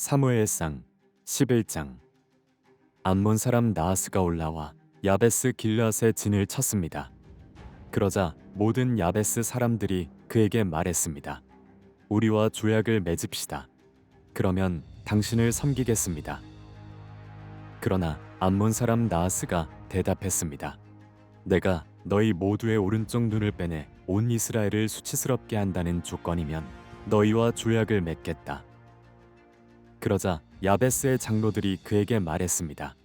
사무엘상 11장. 암몬 사람 나하스가 올라와 야베스 길앗에 진을 쳤습니다. 그러자 모든 야베스 사람들이 그에게 말했습니다. 우리와 조약을 맺읍시다. 그러면 당신을 섬기겠습니다. 그러나 암몬 사람 나하스가 대답했습니다. 내가 너희 모두의 오른쪽 눈을 빼내 온 이스라엘을 수치스럽게 한다는 조건이면 너희와 조약을 맺겠다. 그러자 야베스의 장로들이 그에게 말했습니다.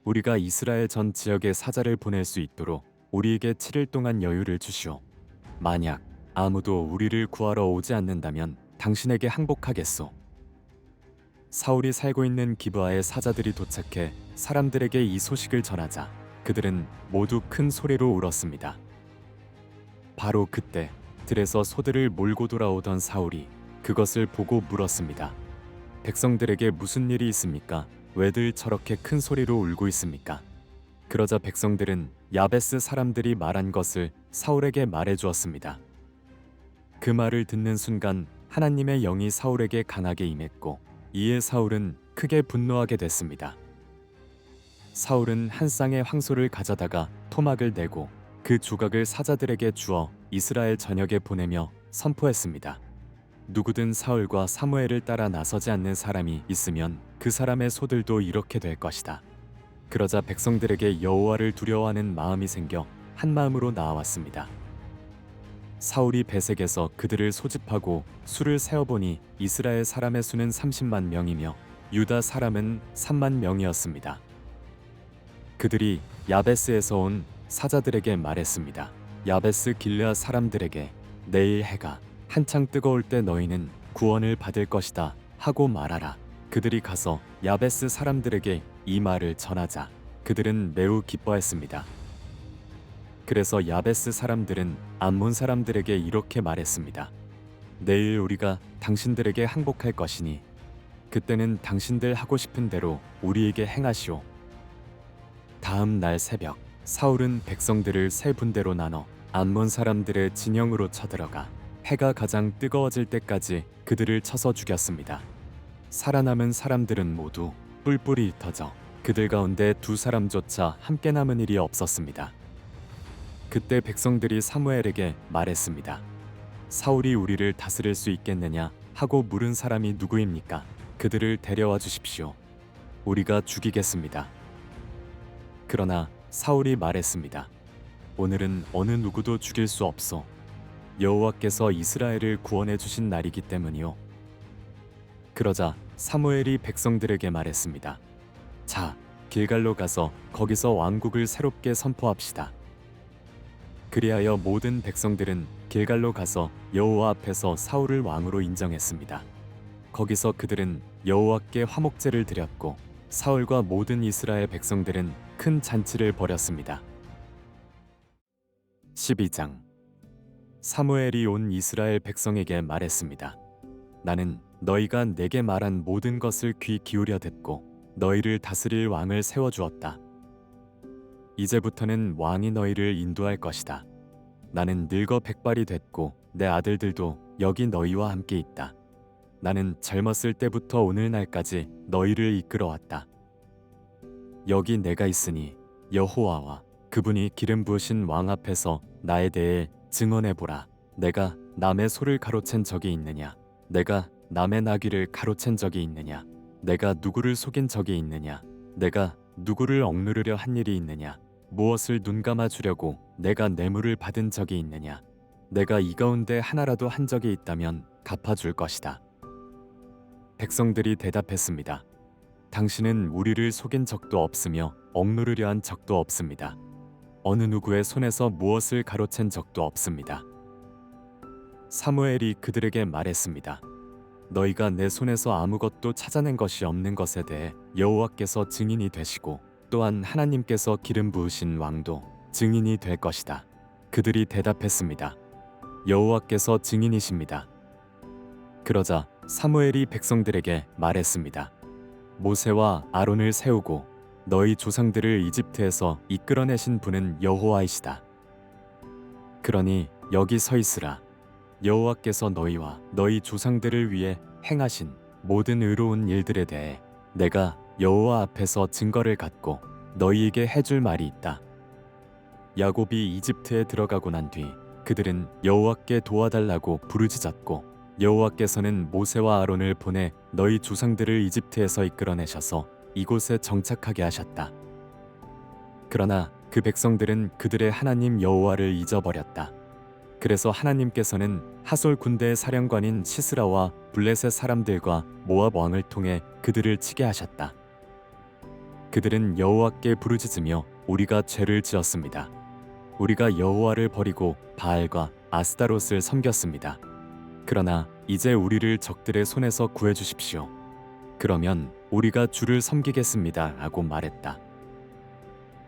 우리가 이스라엘 전 지역에 사자를 보낼 수 있도록 우리에게 7일 동안 여유를 주시오. 만약 아무도 우리를 구하러 오지 않는다면 당신에게 항복하겠소. 사울이 살고 있는 기브아에 사자들이 도착해 사람들에게 이 소식을 전하자 그들은 모두 큰 소리로 울었습니다. 바로 그때 들에서 소들을 몰고 돌아오던 사울이 그것을 보고 물었습니다. 백성들에게 무슨 일이 있습니까? 왜들 저렇게 큰 소리로 울고 있습니까? 그러자 백성들은 야베스 사람들이 말한 것을 사울에게 말해 주었습니다. 그 말을 듣는 순간 하나님의 영이 사울에게 강하게 임했고 이에 사울은 크게 분노하게 됐습니다. 사울은 한 쌍의 황소를 가져다가 토막을 내고 그 조각을 사자들에게 주어 이스라엘 전역에 보내며 선포했습니다. 누구든 사울과 사무엘을 따라 나서지 않는 사람이 있으면 그 사람의 소들도 이렇게 될 것이다. 그러자 백성들에게 여호와를 두려워하는 마음이 생겨 한 마음으로 나아왔습니다. 사울이 베색에서 그들을 소집하고 수를 세어보니 이스라엘 사람의 수는 30만 명이며 유다 사람은 3만 명이었습니다. 그들이 야베스에서 온 사자들에게 말했습니다. 야베스 길르앗 사람들에게 내일 해가 한창 뜨거울 때 너희는 구원을 받을 것이다 하고 말하라. 그들이 가서 야베스 사람들에게 이 말을 전하자 그들은 매우 기뻐했습니다. 그래서 야베스 사람들은 암몬 사람들에게 이렇게 말했습니다. 내일 우리가 당신들에게 항복할 것이니 그때는 당신들 하고 싶은 대로 우리에게 행하시오. 다음 날 새벽 사울은 백성들을 세 분대로 나눠 암몬 사람들의 진영으로 쳐들어가 해가 가장 뜨거워질 때까지 그들을 쳐서 죽였습니다. 살아남은 사람들은 모두 뿔뿔이 흩어져 그들 가운데 두 사람조차 함께 남은 일이 없었습니다. 그때 백성들이 사무엘에게 말했습니다. 사울이 우리를 다스릴 수 있겠느냐 하고 물은 사람이 누구입니까? 그들을 데려와 주십시오. 우리가 죽이겠습니다. 그러나 사울이 말했습니다. 오늘은 어느 누구도 죽일 수 없소. 여호와께서 이스라엘을 구원해 주신 날이기 때문이요. 그러자 사무엘이 백성들에게 말했습니다. 자, 길갈로 가서 거기서 왕국을 새롭게 선포합시다. 그리하여 모든 백성들은 길갈로 가서 여호와 앞에서 사울을 왕으로 인정했습니다. 거기서 그들은 여호와께 화목제를 드렸고 사울과 모든 이스라엘 백성들은 큰 잔치를 벌였습니다. 12장. 사무엘이 온 이스라엘 백성에게 말했습니다. 나는 너희가 내게 말한 모든 것을 귀 기울여 듣고 너희를 다스릴 왕을 세워주었다. 이제부터는 왕이 너희를 인도할 것이다. 나는 늙어 백발이 됐고 내 아들들도 여기 너희와 함께 있다. 나는 젊었을 때부터 오늘날까지 너희를 이끌어왔다. 여기 내가 있으니 여호와와 그분이 기름 부으신 왕 앞에서 나에 대해 증언해보라. 내가 남의 소를 가로챈 적이 있느냐? 내가 남의 나귀를 가로챈 적이 있느냐? 내가 누구를 속인 적이 있느냐? 내가 누구를 억누르려 한 일이 있느냐? 무엇을 눈감아 주려고 내가 뇌물을 받은 적이 있느냐? 내가 이 가운데 하나라도 한 적이 있다면 갚아줄 것이다. 백성들이 대답했습니다. 당신은 우리를 속인 적도 없으며 억누르려 한 적도 없습니다. 어느 누구의 손에서 무엇을 가로챈 적도 없습니다. 사무엘이 그들에게 말했습니다. 너희가 내 손에서 아무것도 찾아낸 것이 없는 것에 대해 여호와께서 증인이 되시고 또한 하나님께서 기름 부으신 왕도 증인이 될 것이다. 그들이 대답했습니다. 여호와께서 증인이십니다. 그러자 사무엘이 백성들에게 말했습니다. 모세와 아론을 세우고 너희 조상들을 이집트에서 이끌어내신 분은 여호와이시다. 그러니 여기 서 있으라. 여호와께서 너희와 너희 조상들을 위해 행하신 모든 의로운 일들에 대해 내가 여호와 앞에서 증거를 갖고 너희에게 해줄 말이 있다. 야곱이 이집트에 들어가고 난 뒤 그들은 여호와께 도와달라고 부르짖었고 여호와께서는 모세와 아론을 보내 너희 조상들을 이집트에서 이끌어내셔서 이곳에 정착하게 하셨다. 그러나 그 백성들은 그들의 하나님 여호와를 잊어버렸다. 그래서 하나님께서는 하솔 군대의 사령관인 시스라와 블레셋 사람들과 모압 왕을 통해 그들을 치게 하셨다. 그들은 여호와께 부르짖으며 우리가 죄를 지었습니다. 우리가 여호와를 버리고 바알과 아스타롯을 섬겼습니다. 그러나 이제 우리를 적들의 손에서 구해 주십시오. 그러면 우리가 주를 섬기겠습니다. 라고 말했다.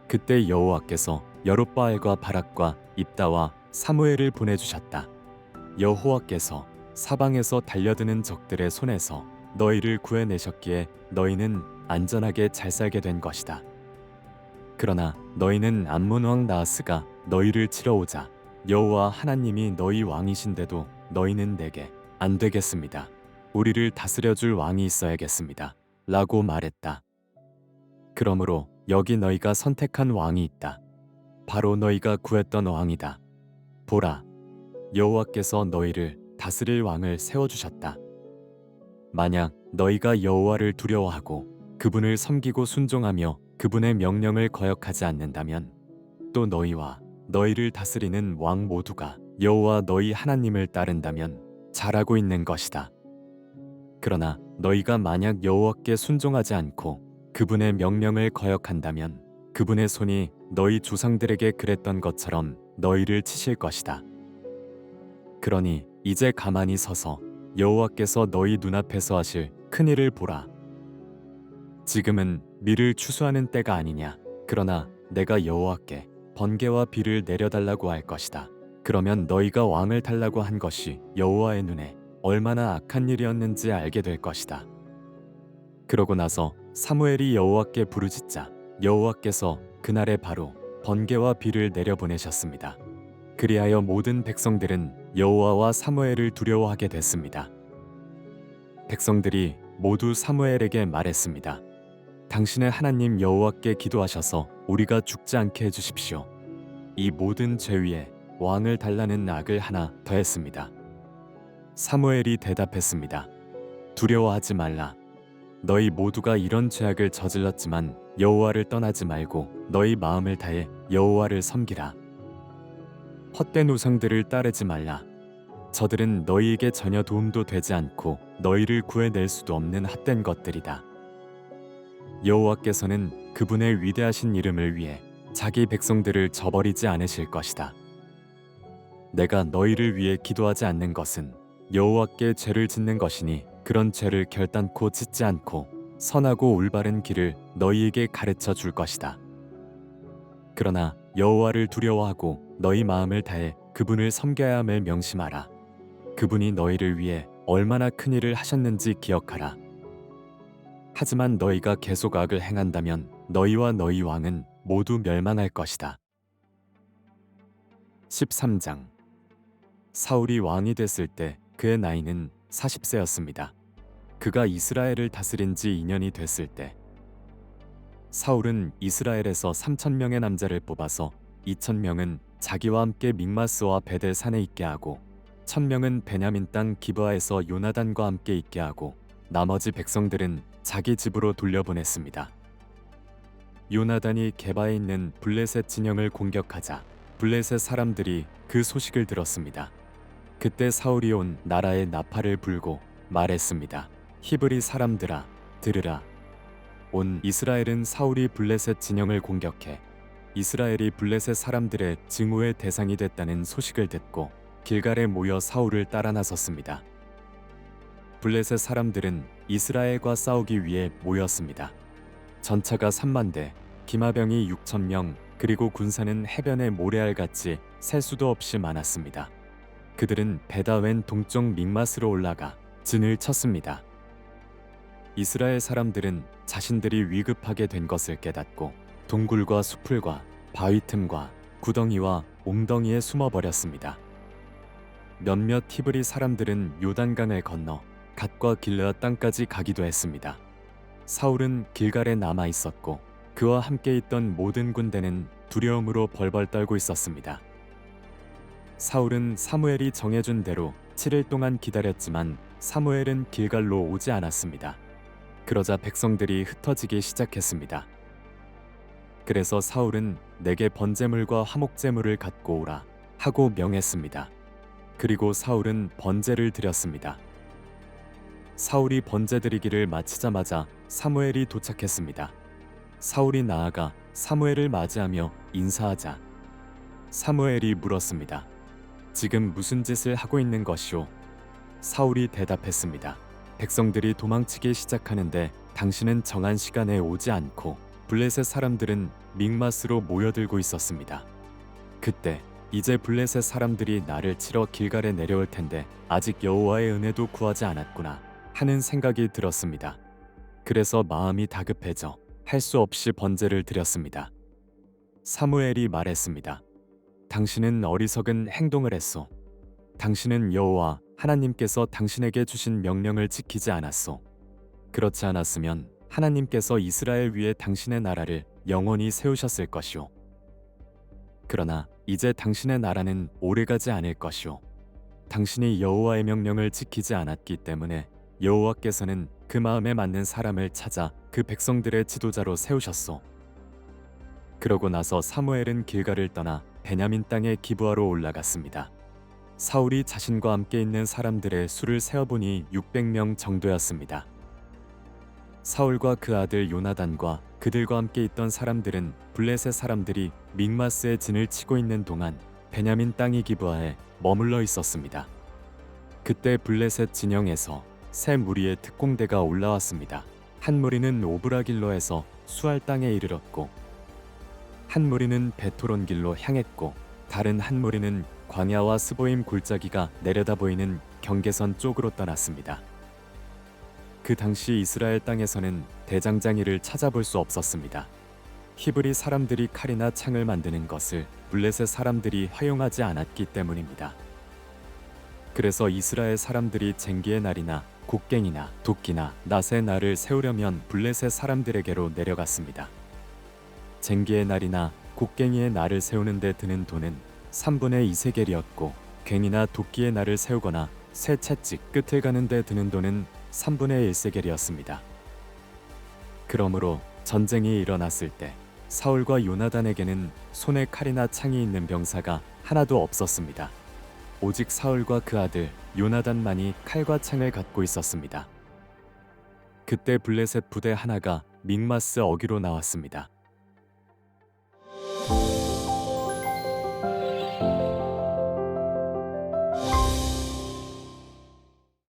그때 여호와께서 여룹바알과 바락과 입다와 사무엘을 보내주셨다. 여호와께서 사방에서 달려드는 적들의 손에서 너희를 구해내셨기에 너희는 안전하게 잘 살게 된 것이다. 그러나 너희는 암몬 왕 나하스가 너희를 치러 오자 여호와 하나님이 너희 왕이신데도 너희는 내게 안 되겠습니다. 우리를 다스려줄 왕이 있어야겠습니다. 라고 말했다. 그러므로 여기 너희가 선택한 왕이 있다. 바로 너희가 구했던 왕이다. 보라, 여호와께서 너희를 다스릴 왕을 세워주셨다. 만약 너희가 여호와를 두려워하고 그분을 섬기고 순종하며 그분의 명령을 거역하지 않는다면 또 너희와 너희를 다스리는 왕 모두가 여호와 너희 하나님을 따른다면 잘하고 있는 것이다. 그러나 너희가 만약 여호와께 순종하지 않고 그분의 명령을 거역한다면 그분의 손이 너희 조상들에게 그랬던 것처럼 너희를 치실 것이다. 그러니 이제 가만히 서서 여호와께서 너희 눈앞에서 하실 큰 일을 보라. 지금은 밀을 추수하는 때가 아니냐. 그러나 내가 여호와께 번개와 비를 내려달라고 할 것이다. 그러면 너희가 왕을 달라고 한 것이 여호와의 눈에 얼마나 악한 일이었는지 알게 될 것이다. 그러고 나서 사무엘이 여호와께 부르짖자 여호와께서 그날에 바로 번개와 비를 내려보내셨습니다. 그리하여 모든 백성들은 여호와와 사무엘을 두려워하게 됐습니다. 백성들이 모두 사무엘에게 말했습니다. 당신의 하나님 여호와께 기도하셔서 우리가 죽지 않게 해주십시오. 이 모든 죄 위에 왕을 달라는 악을 하나 더했습니다. 사무엘이 대답했습니다. 두려워하지 말라. 너희 모두가 이런 죄악을 저질렀지만 여호와를 떠나지 말고 너희 마음을 다해 여호와를 섬기라. 헛된 우상들을 따르지 말라. 저들은 너희에게 전혀 도움도 되지 않고 너희를 구해낼 수도 없는 헛된 것들이다. 여호와께서는 그분의 위대하신 이름을 위해 자기 백성들을 저버리지 않으실 것이다. 내가 너희를 위해 기도하지 않는 것은 여호와께 죄를 짓는 것이니 그런 죄를 결단코 짓지 않고 선하고 올바른 길을 너희에게 가르쳐 줄 것이다. 그러나 여호와를 두려워하고 너희 마음을 다해 그분을 섬겨야 함을 명심하라. 그분이 너희를 위해 얼마나 큰 일을 하셨는지 기억하라. 하지만 너희가 계속 악을 행한다면 너희와 너희 왕은 모두 멸망할 것이다. 13장. 사울이 왕이 됐을 때 그의 나이는 40세였습니다. 그가 이스라엘을 다스린 지 2년이 됐을 때 사울은 이스라엘에서 3,000명의 남자를 뽑아서 2,000명은 자기와 함께 믹마스와 베델 산에 있게 하고 1,000명은 베냐민 땅 기브아에서 요나단과 함께 있게 하고 나머지 백성들은 자기 집으로 돌려보냈습니다. 요나단이 게바에 있는 블레셋 진영을 공격하자 블레셋 사람들이 그 소식을 들었습니다. 그때 사울이 온 나라에 나팔을 불고 말했습니다. 히브리 사람들아, 들으라. 온 이스라엘은 사울이 블레셋 진영을 공격해 이스라엘이 블레셋 사람들의 증오의 대상이 됐다는 소식을 듣고 길갈에 모여 사울을 따라 나섰습니다. 블레셋 사람들은 이스라엘과 싸우기 위해 모였습니다. 전차가 3만 대, 기마병이 6,000명, 그리고 군사는 해변의 모래알같이 셀 수도 없이 많았습니다. 그들은 베다웬 동쪽 믹맛으로 올라가 진을 쳤습니다. 이스라엘 사람들은 자신들이 위급하게 된 것을 깨닫고 동굴과 수풀과 바위 틈과 구덩이와 옹덩이에 숨어버렸습니다. 몇몇 히브리 사람들은 요단강을 건너 갓과 길르앗 땅까지 가기도 했습니다. 사울은 길갈에 남아 있었고 그와 함께 있던 모든 군대는 두려움으로 벌벌 떨고 있었습니다. 사울은 사무엘이 정해준 대로 7일 동안 기다렸지만 사무엘은 길갈로 오지 않았습니다. 그러자 백성들이 흩어지기 시작했습니다. 그래서 사울은 내게 번제물과 화목제물을 갖고 오라 하고 명했습니다. 그리고 사울은 번제를 드렸습니다. 사울이 번제 드리기를 마치자마자 사무엘이 도착했습니다. 사울이 나아가 사무엘을 맞이하며 인사하자 사무엘이 물었습니다. 지금 무슨 짓을 하고 있는 것이오? 사울이 대답했습니다. 백성들이 도망치기 시작하는데 당신은 정한 시간에 오지 않고 블레셋 사람들은 믹맛으로 모여들고 있었습니다. 그때 이제 블레셋 사람들이 나를 치러 길갈에 내려올 텐데 아직 여호와의 은혜도 구하지 않았구나 하는 생각이 들었습니다. 그래서 마음이 다급해져 할 수 없이 번제를 드렸습니다. 사무엘이 말했습니다. 당신은 어리석은 행동을 했소. 당신은 여호와 하나님께서 당신에게 주신 명령을 지키지 않았소. 그렇지 않았으면 하나님께서 이스라엘 위에 당신의 나라를 영원히 세우셨을 것이오. 그러나 이제 당신의 나라는 오래가지 않을 것이오. 당신이 여호와의 명령을 지키지 않았기 때문에 여호와께서는 그 마음에 맞는 사람을 찾아 그 백성들의 지도자로 세우셨소. 그러고 나서 사무엘은 길갈을 떠나 베냐민 땅의 기브아로 올라갔습니다. 사울이 자신과 함께 있는 사람들의 수를 세어보니 600명 정도였습니다. 사울과 그 아들 요나단과 그들과 함께 있던 사람들은 블레셋 사람들이 믹마스에 진을 치고 있는 동안 베냐민 땅의 기브아에 머물러 있었습니다. 그때 블레셋 진영에서 세 무리의 특공대가 올라왔습니다. 한 무리는 오브라길로에서 수알 땅에 이르렀고 한 무리는 베토론 길로 향했고 다른 한 무리는 광야와 스보임 골짜기가 내려다 보이는 경계선 쪽으로 떠났습니다. 그 당시 이스라엘 땅에서는 대장장이를 찾아볼 수 없었습니다. 히브리 사람들이 칼이나 창을 만드는 것을 블레셋 사람들이 허용하지 않았기 때문입니다. 그래서 이스라엘 사람들이 쟁기의 날이나 곡괭이나 도끼나 낫의 날을 세우려면 블레셋 사람들에게로 내려갔습니다. 쟁기의 날이나 곡괭이의 날을 세우는 데 드는 돈은 3분의 2세겔이었고 괭이나 도끼의 날을 세우거나 새 채찍 끝을 가는 데 드는 돈은 3분의 1세겔이었습니다. 그러므로 전쟁이 일어났을 때 사울과 요나단에게는 손에 칼이나 창이 있는 병사가 하나도 없었습니다. 오직 사울과 그 아들 요나단만이 칼과 창을 갖고 있었습니다. 그때 블레셋 부대 하나가 믹마스 어귀로 나왔습니다.